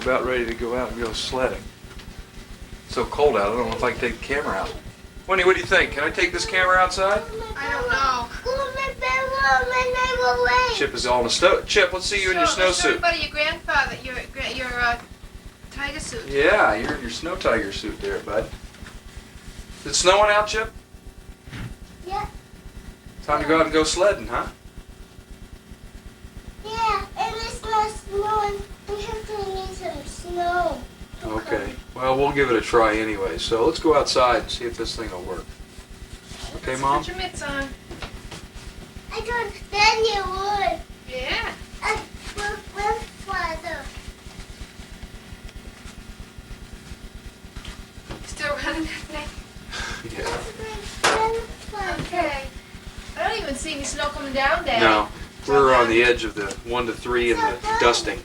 about ready to go out and go sledding. It's so cold out, I don't know if I can take the camera out. Winnie, what do you think? Can I take this camera outside? I don't know. Chip is all in a snow. Chip, let's see you in your Show snowsuit. everybody your grandfather, your tiger suit. Yeah, you're in your snow tiger suit there, bud. Is it snowing out, Chip? Yeah. Time to go out and go sledding, huh? Yeah, and it's not snowing. We have to need some snow. Okay. Well, we'll give it a try anyway. So let's go outside and see if this thing will work. Okay, Mom? Put your mitts on. I thought then you would. Yeah. Grandfather. Still running that thing? Yeah. Grandfather. Okay. I don't even see any snow coming down, Daddy. No, we're on the edge of the 1 to 3 and the dusting.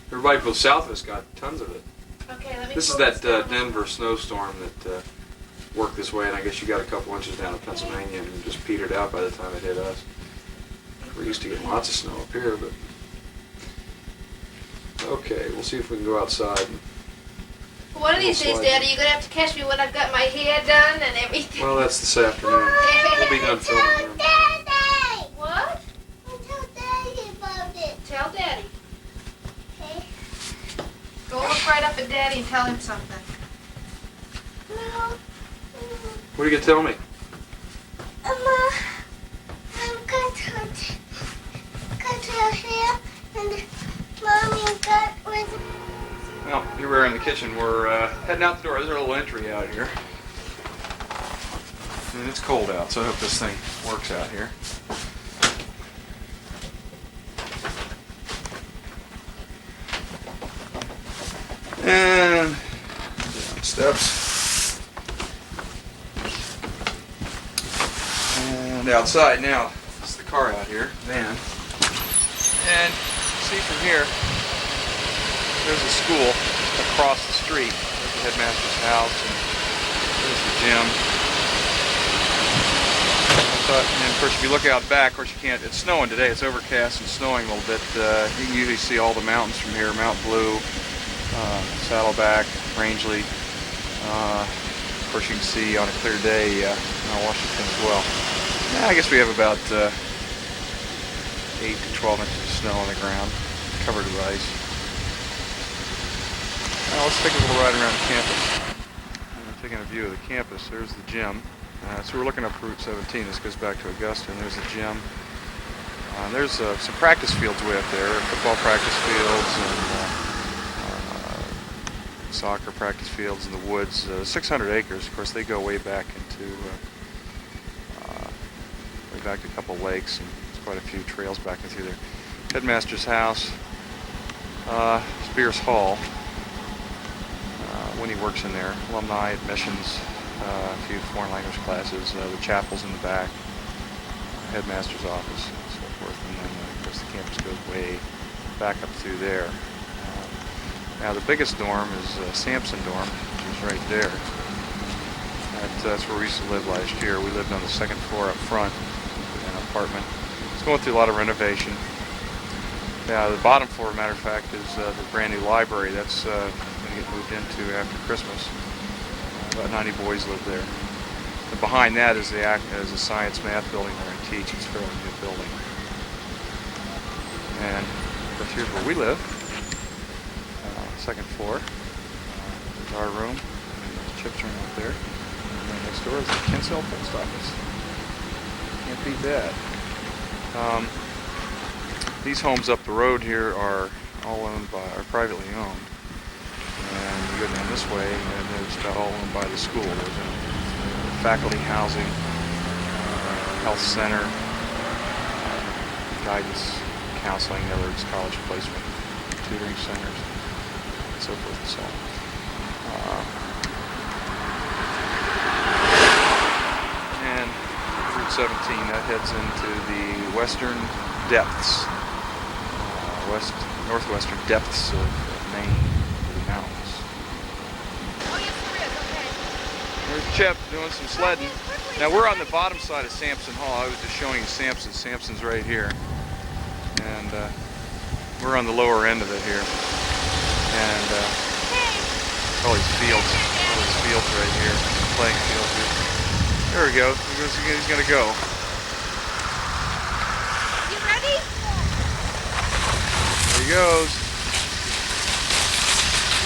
Everybody from south of us got tons of it. Okay, let me This is focus that down. Denver snowstorm that worked this way, and I guess you got a couple inches down in Pennsylvania and just petered out by the time it hit us. We're used to getting lots of snow up here, but okay, we'll see if we can go outside. One of these days, Daddy, you're going to have to catch me when I've got my hair done and everything. Well, that's this afternoon. We'll be done filming then. Daddy. What? Tell Daddy about it. Tell Daddy. Okay. Go look right up at Daddy and tell him something. No. What are you going to tell me? Emma, I'm cut her hair and Mommy got with. Well, here we are in the kitchen. We're heading out the door. There's our little entry out here. And it's cold out, so I hope this thing works out here. And down steps. And outside now. This is the car out here, van. And see from here, there's a school across the street. There's the headmaster's house, and there's the gym. And of course, if you look out back, of course you can't. It's snowing today. It's overcast and snowing a little bit. You can usually see all the mountains from here: Mount Blue, Saddleback, Rangeley. Of course, you can see on a clear day Mount Washington as well. I guess we have about 8 to 12 inches of snow on the ground, covered with ice. Now let's take a little ride around the campus. I'm taking a view of the campus. There's the gym. So we're looking up Route 17. This goes back to Augusta, and there's the gym. There's some practice fields way up there, football practice fields and soccer practice fields in the woods. 600 acres. Of course, they go way back into to a couple lakes, and there's quite a few trails back in through there. Headmaster's house. Spears Hall. When he works in there, alumni admissions, a few foreign language classes, the chapel's in the back, headmaster's office, and so forth, and then of course the campus goes way back up through there. Now the biggest dorm is Sampson dorm, which is right there. That's where we used to live last year. We lived on the second floor up front in an apartment. It's going through a lot of renovation. Now the bottom floor, matter of fact, is the brand new library. That's going to get moved into after Christmas. About 90 boys live there. And behind that is the science math building where I teach. It's a fairly new building. And of course, here's where we live. Second floor. There's our room. There's Chip's room up there. And then next door is the Kinsale post office. Can't beat that. These homes up the road here are all privately owned. And you go down this way, and it's all owned by the school. There's a faculty housing, health center, guidance, counseling, in other words, college placement, tutoring centers, and so forth and so on. And Route 17, that heads into the western depths, northwestern depths of Maine, the mountains. Oh, yes, there is. Okay. There's Chip doing some sledding. Now we're on the bottom side of Sampson Hall. I was just showing you Sampson. Sampson's right here. And we're on the lower end of it here. And all these fields right here, playing fields here. There we go. He's gonna go. You ready? There he goes.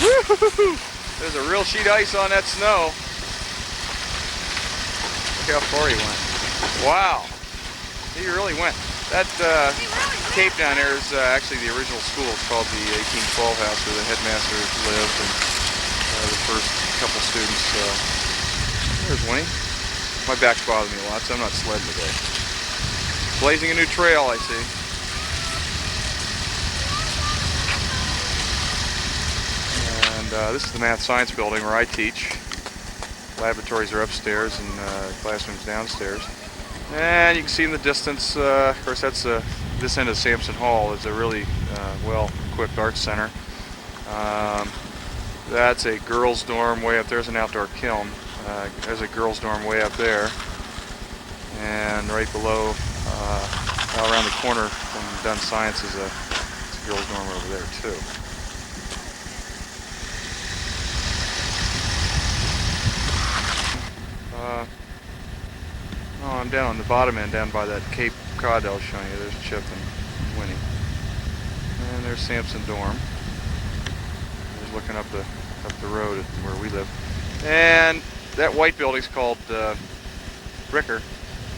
Woo-hoo-hoo-hoo. There's a real sheet of ice on that snow. Look how far he went. Wow. He really went. That cape down there is actually the original school. It's called the 1812 house where the headmaster lived and the first couple students. There's Winnie. My back's bothering me a lot, so I'm not sledding today. Blazing a new trail, I see. And this is the math science building where I teach. Laboratories are upstairs and classrooms downstairs. And you can see in the distance, of course that's this end of Sampson Hall is a really well-equipped arts center. That's a girls' dorm way up there. There's an outdoor kiln. There's a girls' dorm way up there. And right below, around the corner from Dunn Science is a girls' dorm over there too. Oh, I'm down on the bottom end, down by that Cape Cod I was showing you. There's Chip and Winnie. And there's Sampson Dorm. There's looking up the road at where we live. And that white building's called Ricker.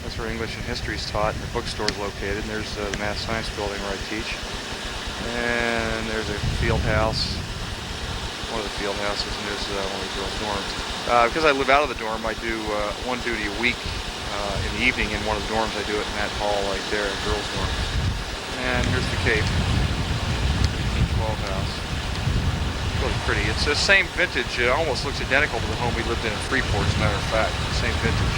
That's where English and history is taught, and the bookstore is located. And there's the math science building where I teach. And there's a field house, one of the field houses, and there's one of the girls' dorms. Because I live out of the dorm, I do one duty a week in the evening in one of the dorms. I do it in that hall right there, a girls' dorm. And here's the Cape, 1812 house. Really pretty. It's the same vintage. It almost looks identical to the home we lived in Freeport, as a matter of fact. Same vintage.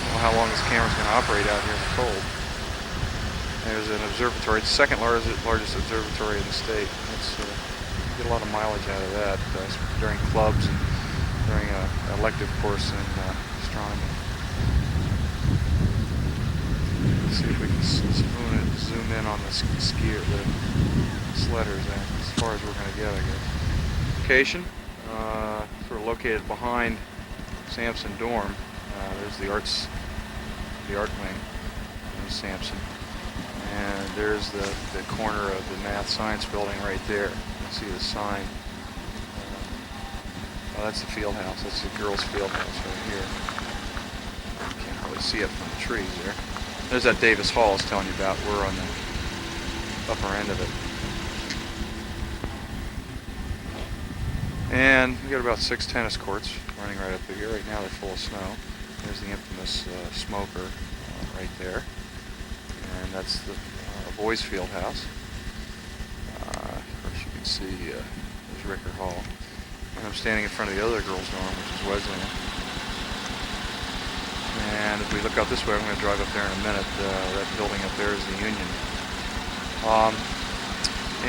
I don't know how long this camera's going to operate out here in the cold. There's an observatory. It's the second largest observatory in the state. It's get a lot of mileage out of that during clubs and during an elective course in astronomy. Let's see if we can zoom in on the sledders there, as far as we're going to get, I guess. Location, sort of located behind Sampson Dorm. There's the art wing. There's Sampson. And there's the corner of the math science building right there. You can see the sign. Oh, that's the field house. That's the girls' field house right here. You can't really see it from the trees there. There's that Davis Hall I was telling you about. We're on the upper end of it. And we got about 6 tennis courts running right up here. Right now they're full of snow. There's the infamous smoker right there. And that's the boys' field house. Of course, you can see there's Ricker Hall. And I'm standing in front of the other girls' dorm, which is Wesleyan. And if we look out this way, I'm going to drive up there in a minute. That building up there is the Union.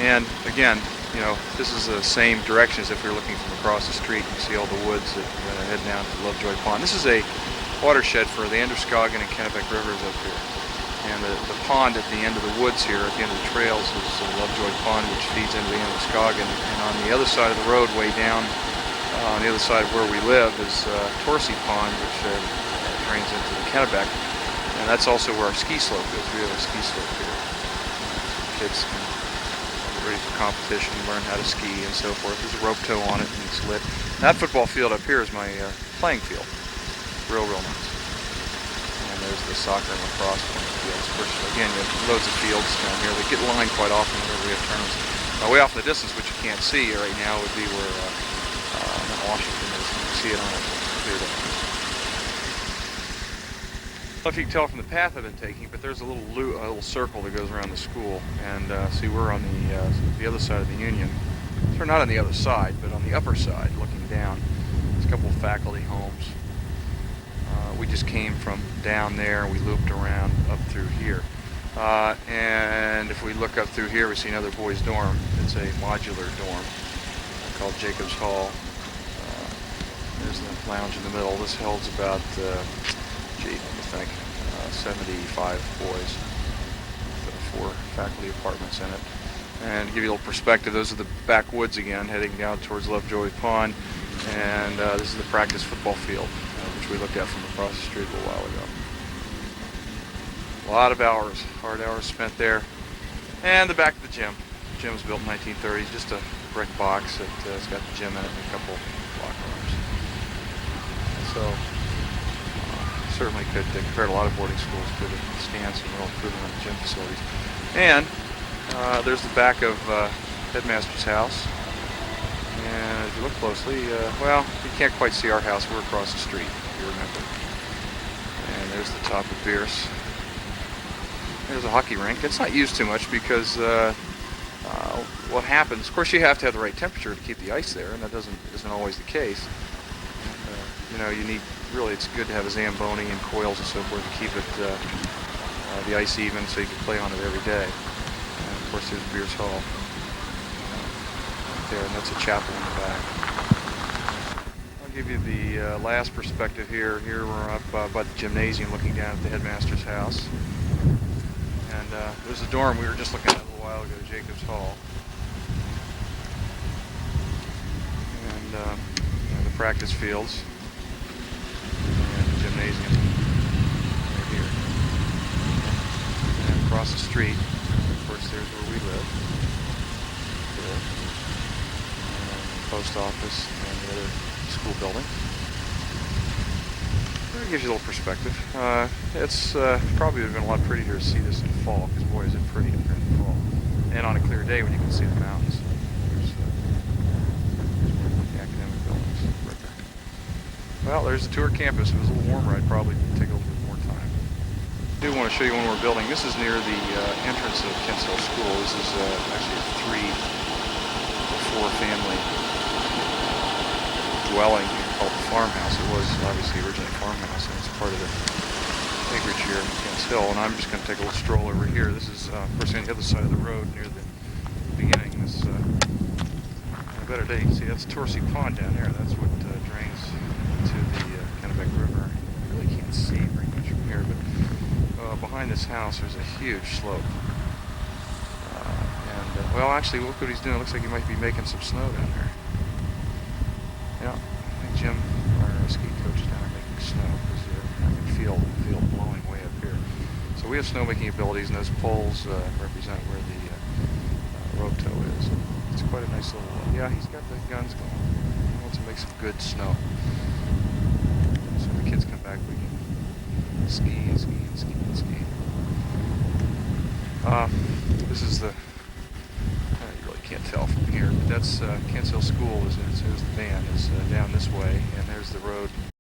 And again, you know, this is the same direction as if we were looking from across the street. You see all the woods that head down to Lovejoy Pond. This is a watershed for the Androscoggin and Kennebec rivers up here. And the pond at the end of the woods here, at the end of the trails, is Lovejoy Pond, which feeds into the Androscoggin. And on the other side of the road, way down on the other side of where we live, is Torcy Pond, which drains into the Kennebec. And that's also where our ski slope is. We have a ski slope here. Kids can get ready for competition, learn how to ski and so forth. There's a rope tow on it and it's lit. That football field up here is my playing field. Real nice. And there's the soccer and lacrosse fields. Of course, again, you have loads of fields down here. They get lined quite often whenever we have tournaments. Way off in the distance, which you can't see right now, would be where Mount Washington is. You can see it on a clear day. I don't know if you can tell from the path I've been taking, but there's a little circle that goes around the school. And see, we're on the other side of the Union. So we're not on the other side, but on the upper side, looking down. There's a couple of faculty homes. We just came from down there, we looped around up through here. And if we look up through here, we see another boys' dorm. It's a modular dorm called Jacobs Hall. There's the lounge in the middle. This holds about, 75 boys. 4 faculty apartments in it. And to give you a little perspective, those are the backwoods again, heading down towards Lovejoy Pond. And this is the practice football field, which we looked at from across the street a little while ago. A lot of hours, hard hours spent there. And the back of the gym. The gym was built in 1930s, just a brick box that has got the gym in it and a couple locker rooms. So certainly could, compared to a lot of boarding schools, could stand some real improvement on the gym facilities. And there's the back of Headmaster's house. And if you look closely, well, you can't quite see our house. We're across the street, if you remember. And there's the top of Bierce. There's a hockey rink. It's not used too much because what happens, of course, you have to have the right temperature to keep the ice there, and that isn't always the case. You know, you need, really, it's good to have a Zamboni and coils and so forth to keep it the ice even, so you can play on it every day. And of course, there's Bierce Hall right there, and that's a chapel in the back. I'll give you the last perspective here. Here we're up by the gymnasium, looking down at the headmaster's house. And there's a dorm we were just looking at a little while ago, Jacobs Hall. And you know, the practice fields. And the gymnasium right here. And across the street, of course, there's where we live. There. And the post office and the other school building. It gives you a little perspective. It's probably would have been a lot prettier to see this in fall, because boy, is it pretty up here in the fall. And on a clear day when you can see the mountains. There's the academic buildings right there. Well, there's the tour campus. If it was a little warmer, I'd probably take a little bit more time. I do want to show you one more building. This is near the entrance of Kents Hill School. This is actually a 3 or 4 family dwelling called the farmhouse. It was obviously originally a farmhouse, and it's part of the acreage here in Kents Hill. And I'm just going to take a little stroll over here. This is, of course, on the other side of the road near the beginning. This, a better day, you can see that's Torsey Pond down there. That's what drains to the Kennebec River. You really can't see very much from here, but behind this house there's a huge slope. Well, actually, look what he's doing. It looks like he might be making some snow down there. Yeah, I think Jim, our ski coach, is down there making snow, because I can feel the field blowing way up here. So we have snowmaking abilities, and those poles represent where the rope tow is. It's quite a nice little, yeah, he's got the guns going. He wants to make some good snow. So when the kids come back, we can ski and ski and ski and ski. This is the, you really can't tell from here, but that's Kents Hill School. There's the van is down this way, and there's the road